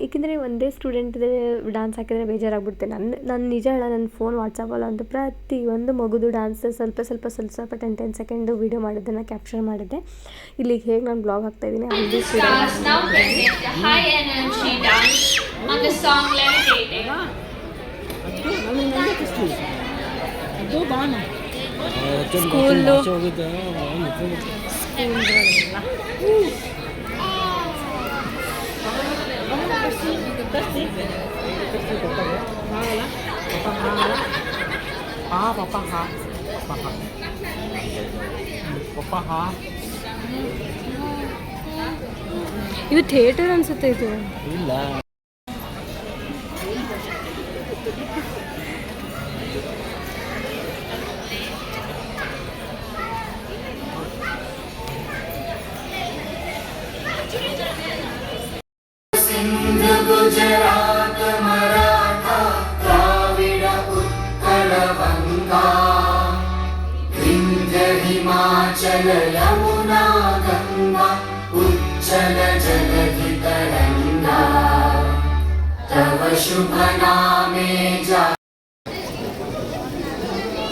ಏಕೆಂದರೆ ಒಂದೇ ಸ್ಟೂಡೆಂಟ್ದೇ ಡ್ಯಾನ್ಸ್ ಹಾಕಿದರೆ ಬೇಜಾರಾಗ್ಬಿಡುತ್ತೆ. ನಾನು ನಿಜ ಹೇಳ, ನನ್ನ ಫೋನ್ ವಾಟ್ಸಪ್ಪಲ್ಲ ಅಂತ ಪ್ರತಿಯೊಂದು ಮಗುದು ಡ್ಯಾನ್ಸ್ ಸ್ವಲ್ಪ 10 ಸೆಕೆಂಡು ವೀಡಿಯೋ ಮಾಡಿದ್ದನ್ನು ಕ್ಯಾಪ್ಚರ್ ಮಾಡಿದ್ದೆ. ಇಲ್ಲಿಗೆ ಹೇಗೆ ನಾನು ಬ್ಲಾಗ್ ಹಾಕ್ತಾಯಿದ್ದೀನಿ ಅಲ್ಲಿ Stars now present a high energy dance on the song Levitating. School ಇದು ಥಿಯೇಟರ್ ಅನ್ಸುತ್ತೆ ಇದು. गुजरात मराठा द्राविड उत्कल बंगा विंध्य हिमाचल यमुना गंगा उच्चल जलधि तरंगा तव शुभ नामे जा.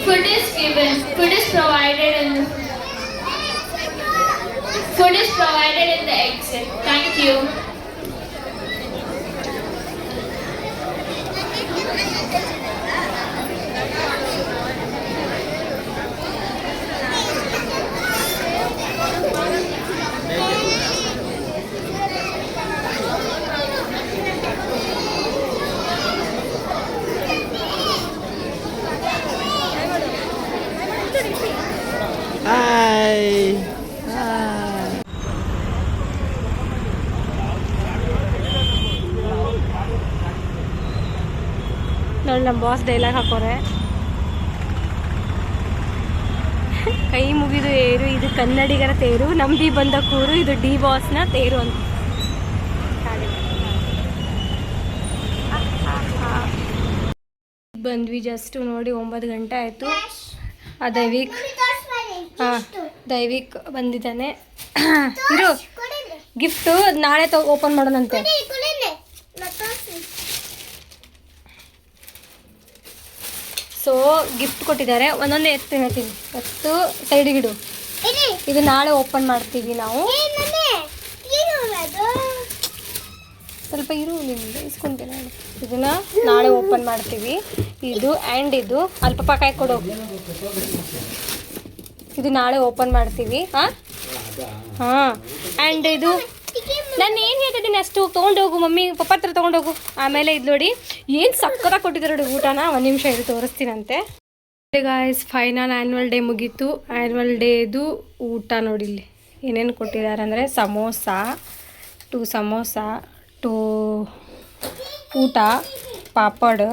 Food is given. Food is provided in the exit. Thank you. Hi ನೋಡಿ ನಮ್ಮ ಬಾಸ್ ಡೈಲಾಗ್ ಹಾಕೋರೆ, ಕೈ ಮುಗಿದು ಏರು, ಇದು ಕನ್ನಡಿಗರ ತೇರು, ನಂಬಿ ಬಂದ ಕೂರು, ಇದು ಡಿ ಬಾಸ್ನ ತೇರು ಅಂತ. ಬಂದ್ವಿ ಜಸ್ಟ್ ನೋಡಿ 9 ಗಂಟೆ ಆಯಿತು. ದೈವಿಕ್ ದೈವಿಕ್ ಬಂದಿದ್ದಾನೆ. ಇರು, ಗಿಫ್ಟು ನಾಳೆ ಓಪನ್ ಮಾಡೋಣಂತೆ. ಸೊ ಗಿಫ್ಟ್ ಕೊಟ್ಟಿದ್ದಾರೆ, ಒಂದೊಂದೇ ಎತ್ತು ಹೇಳ್ತೀನಿ, ಎತ್ತು ಸೈಡಿಗಿಡು. ಇದು ನಾಳೆ ಓಪನ್ ಮಾಡ್ತೀವಿ ನಾವು. ಸ್ವಲ್ಪ ಇರು, ನಿಮಗೆ ಇಸ್ಕೊಂತೀನಿ ನಾನು. ಇದನ್ನ ನಾಳೆ ಓಪನ್ ಮಾಡ್ತೀವಿ. ಇದು ಆ್ಯಂಡ್ ಇದು ಅಲ್ಪ ಕಾಯಿ ಕೊಡು, ಇದು ನಾಳೆ ಓಪನ್ ಮಾಡ್ತೀವಿ. ಹಾಂ ಆ್ಯಂಡ್ ಇದು ನಾನು ಏನು ಹೇಳ್ತಿದ್ದೀನಿ ಅಷ್ಟು ತೊಗೊಂಡೋಗು, ಮಮ್ಮಿ ಪಪ್ಪ ಹತ್ರ ತೊಗೊಂಡೋಗು. ಆಮೇಲೆ ಇದು ನೋಡಿ ಏನು ಸಕ್ಕತ್ತಾಗಿ ಕೊಟ್ಟಿದ್ದಾರೆ ನೋಡಿ ಊಟನ. ಒಂದು ನಿಮಿಷ ಇದು ತೋರಿಸ್ತೀನಂತೆ. ಗಾಯ್ಸ್, ಫೈನಲ್ ಆ್ಯನ್ಯುವಲ್ ಡೇ ಮುಗೀತು. ಆ್ಯನ್ಯುವಲ್ ಡೇದು ಊಟ ನೋಡಿ ಇಲ್ಲಿ ಏನೇನು ಕೊಟ್ಟಿದ್ದಾರೆ ಅಂದರೆ ಸಮೋಸ, 2 ಸಮೋಸ, 2 ಊಟ, ಪಾಪಡ್,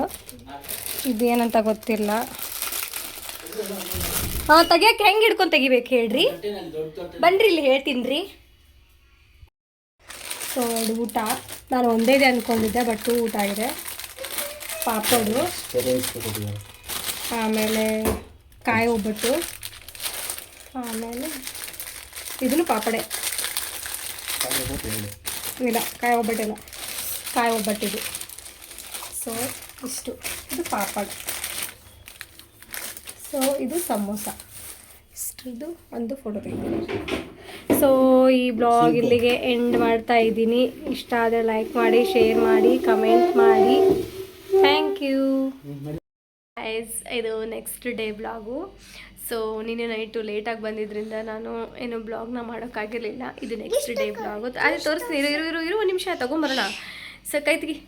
ಇದೇನಂತ ಗೊತ್ತಿಲ್ಲ. ಹಾಂ, ತೆಗಿಯೋಕ್ಕೆ ಹೆಂಗೆ ಹಿಡ್ಕೊಂಡು ತೆಗಿಬೇಕು ಹೇಳ್ರಿ, ಬನ್ನಿರಿ ಇಲ್ಲಿ ಹೇಳ್ತೀನಿ ರೀ. ಸೊ ಅದು ಊಟ, ನಾನು ಒಂದೇ ಇದೆ ಅಂದ್ಕೊಂಡಿದ್ದೆ, ಬಟ್ 2 ಊಟ ಆಗಿದೆ. ಪಾಪಡು, ಆಮೇಲೆ ಕಾಯಿ ಒಬ್ಬಟ್ಟು, ಆಮೇಲೆ ಇದನ್ನು ಪಾಪಡೆ ಇಲ್ಲ, ಕಾಯಿ ಒಬ್ಬಟ್ಟಿಲ್ಲ, ಕಾಯಿ ಒಬ್ಬಟ್ಟಿದು. ಸೊ ಇಷ್ಟು, ಇದು ಪಾಪಡ್. ಸೊ ಇದು ಸಮೋಸ, ಇಷ್ಟು ಒಂದು ಫೋಟೋ ತೆಗಿತೀನಿ. ಸೊ ಈ ಬ್ಲಾಗ್ ಇಲ್ಲಿಗೆ ಎಂಡ್ ಮಾಡ್ತಾ ಇದ್ದೀನಿ. ಇಷ್ಟ ಆದರೆ ಲೈಕ್ ಮಾಡಿ, ಶೇರ್ ಮಾಡಿ, ಕಮೆಂಟ್ ಮಾಡಿ. Thank you guys. ಇದು ನೆಕ್ಸ್ಟ್ ಡೇ ಬ್ಲಾಗು. ಸೊ ನಿನ್ನೆ ನೈಟು ಲೇಟಾಗಿ ಬಂದಿದ್ದರಿಂದ ನಾನು ಏನು ಬ್ಲಾಗ್ನ ಮಾಡೋಕ್ಕಾಗಿರಲಿಲ್ಲ. ಇದು ನೆಕ್ಸ್ಟ್ ಡೇ ಬ್ಲಾಗು. ಅದೇ ತೋರಿಸ್ತೀನಿ, ಇರು ಒಂದು ನಿಮಿಷ ತೊಗೊಂಬರೋಣ. ಸೊ ಕೈ ತೆಗಿ.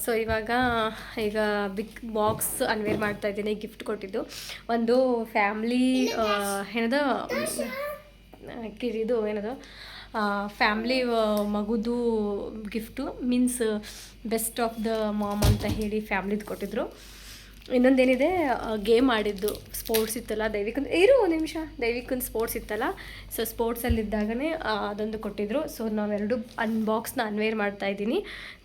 ಸೊ ಈಗ ಬಿಗ್ ಬಾಕ್ಸ್ ಅನ್ವೇರ್ ಮಾಡ್ತಾಯಿದ್ದೀನಿ. ಗಿಫ್ಟ್ ಕೊಟ್ಟಿದ್ದು ಒಂದು ಫ್ಯಾಮ್ಲಿ ಏನದು ಇದು ಏನದು ಫ್ಯಾಮ್ಲಿ ಮಗುದು gift, means best of the mom ಅಂತ ಹೇಳಿ ಫ್ಯಾಮ್ಲಿದು ಕೊಟ್ಟಿದ್ರು. ಇನ್ನೊಂದೇನಿದೆ, ಗೇಮ್ ಆಡಿದ್ದು, ಸ್ಪೋರ್ಟ್ಸ್ ಇತ್ತಲ್ಲ ದೈವಿಕಂದು. ಇರು ಒಂದು ನಿಮಿಷ, ದೈವಿಕಂದು ಸ್ಪೋರ್ಟ್ಸ್ ಇತ್ತಲ್ಲ, ಸೊ ಸ್ಪೋರ್ಟ್ಸಲ್ಲಿದ್ದಾಗನೇ ಅದೊಂದು ಕೊಟ್ಟಿದ್ರು. ಸೊ ನಾವೆರಡು ಬಾಕ್ಸ್ನ ಅನ್ವೇರ್ ಮಾಡ್ತಾಯಿದ್ದೀನಿ.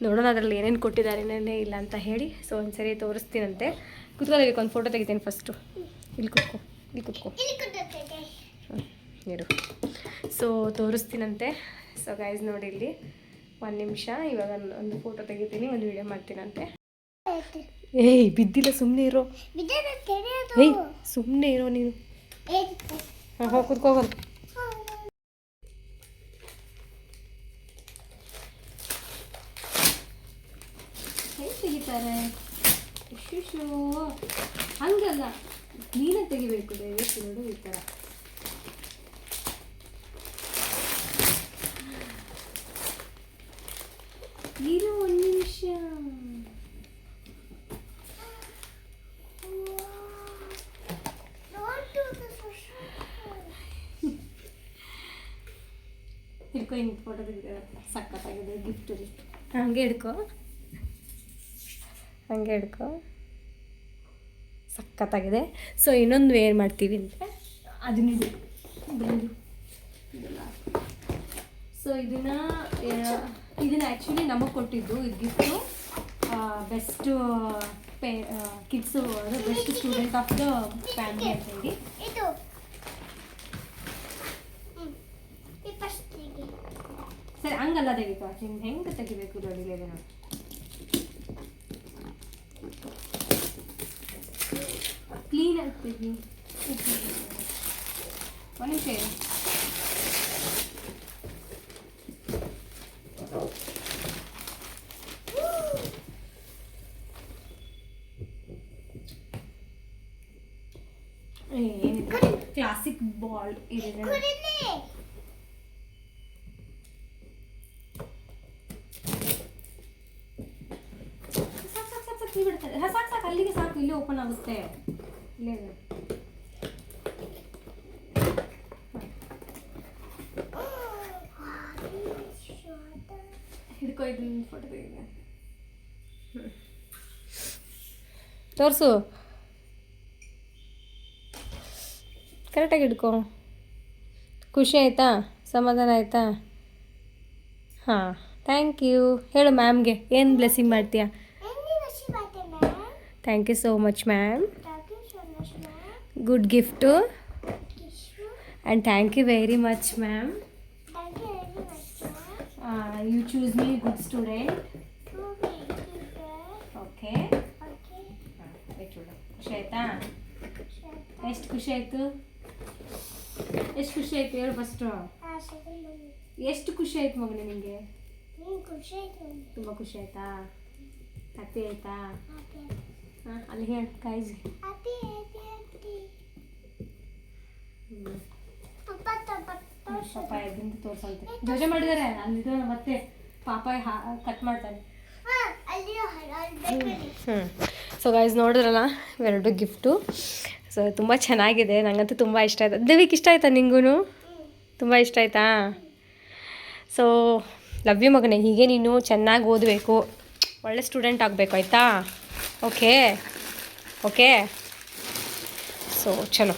ನೋಡೋಣ ಅದರಲ್ಲಿ ಏನೇನು ಕೊಟ್ಟಿದ್ದಾರೆ, ಏನೇನೇ ಇಲ್ಲ ಅಂತ ಹೇಳಿ. ಸೊ ಒಂದ್ಸರಿ ತೋರಿಸ್ತೀನಂತೆ. ಕುತ್ಕೊಳ್ಳೋದಕ್ಕೆ ಒಂದು ಫೋಟೋ ತೆಗಿತೀನಿ ಫಸ್ಟು. ಇಲ್ಲಿ ಕುತ್ಕೋ ಇರು. ಸೊ ತೋರಿಸ್ತೀನಂತೆ. ಸೊ ಗೈಸ್ ನೋಡಿ ಇಲ್ಲಿ ಒಂದು ನಿಮಿಷ, ಇವಾಗ ಒಂದು ಫೋಟೋ ತೆಗಿತೀನಿ, ಒಂದು ವಿಡಿಯೋ ಮಾಡ್ತೀನಂತೆ. ಏಯ್ ಬಿದ್ದಿಲ್ಲ, ಸುಮ್ಮನೆ ಇರೋ. ಏಯ್ ಸುಮ್ಮನೆ ಇರೋ ನೀನು. ಹಾಂ ಹೋಗಿ ಕುತ್ಕೋಗಂತ. ಹೇಗೆ ತೆಗಿತಾರೆ? ಹಂಗಲ್ಲ, ನೀನೇ ತೆಗಿಬೇಕು. ದಯವಿಟ್ಟು ನೋಡು ಈ ಥರ. ಇರು ಒಂದು ನಿಮಿಷ. ಹಿಡ್ಕೊ, ಹಿಂಗೆ ಫೋಟೋ ತೆಗಿತಾರೆ, ಸಖತ್ತಾಗಿದೆ ಗಿಫ್ಟ್. ಹಂಗೆ ಹಿಡ್ಕೊ, ಸಖತ್ತಾಗಿದೆ. ಸೊ ಇನ್ನೊಂದು ಏನು ಮಾಡ್ತೀವಿ ಅಂದರೆ ಅದನ್ನ ಸೊ ಇದನ್ನು ಆ್ಯಕ್ಚುಲಿ ನಮಗೆ ಕೊಟ್ಟಿದ್ದು ಇದು gift. Best kids, best student of the family ಅಂತ ಹೇಳಿ. ಸರಿ ಹಂಗಲ್ಲ ತೆಗಿತಾ, ಹೆಂಗೆ ತೆಗಿಬೇಕು ನೋಡಿ. ನಾನು ಕ್ಲೀನಾಗಿ ತೆಗಿ. ಒಂದು ನಿಮಿಷ. ಕ್ಲಾಸಿಕ್ ಬಾಲ್ ಇದೆ. ಸಾಕು, ಅಲ್ಲಿಗೆ ಸಾಕು, ಇಲ್ಲೇ ಓಪನ್ ಆಗುತ್ತೆ. ಇಲ್ಲೇ ಇದನ್ನ ಫೋಟೋ ತೆಗಿದೆ ತೋರಿಸು ಕರೆಕ್ಟಾಗಿ ಹಿಡ್ಕೊ. ಖುಷಿ ಆಯಿತಾ? ಸಮಾಧಾನ ಆಯಿತಾ? ಹಾಂ, ಥ್ಯಾಂಕ್ ಯು. ಹೇಳು ಮ್ಯಾಮ್ಗೆ ಏನು ಬ್ಲೆಸ್ಸಿಂಗ್ ಮಾಡ್ತೀಯಾ? Thank you so much ma'am. Good gift and thank you very much ma'am. You choose me good student. Okay, ಖುಷಿ ಆಯಿತಾ? ಎಷ್ಟು ಖುಷಿ ಆಯಿತು? ಎಷ್ಟು ಖುಷಿ ಆಯಿತು ಹೇಳು ಫಸ್ಟು. ಎಷ್ಟು ಖುಷಿ ಆಯ್ತು ಮಗನೇ ನಿನಗೆ? ತುಂಬ ಖುಷಿ ಆಯಿತಾ? ಹ್ಯಾಪಿ ಆಯಿತಾ? ಹಾಂ, ಅಲ್ಲಿ ಹೇಳು ಕಾಯಿಸಿ. ಪಾಪ ಎದ್ರಿಂದ ತೋರಿಸಂತೆ ಧ್ವಜ ಮಾಡಿದ್ದಾರೆ ಅಲ್ಲಿದ್ದು ಮತ್ತೆ ಪಾಪ ಕಟ್ ಮಾಡ್ತಾರೆ. ಸೊ ಗೈಸ್ ನೋಡಿದ್ರಲ್ಲ ಇವೆರಡು ಗಿಫ್ಟು. ಸೊ ತುಂಬ ಚೆನ್ನಾಗಿದೆ, ನನಗಂತೂ ತುಂಬ ಇಷ್ಟ ಆಯ್ತು. ದೇವಿಗೆ ಇಷ್ಟ ಆಯ್ತಾ ನಿಂಗೂ? ತುಂಬ ಇಷ್ಟ ಆಯ್ತಾ? ಸೊ ಲವ್ ಯು ಮಗನೇ. ಹೀಗೆ ನೀನು ಚೆನ್ನಾಗಿ ಓದಬೇಕು, ಒಳ್ಳೆ ಸ್ಟೂಡೆಂಟ್ ಆಗಬೇಕು ಆಯಿತಾ? Okay okay. ಸೊ ಚಲೋ.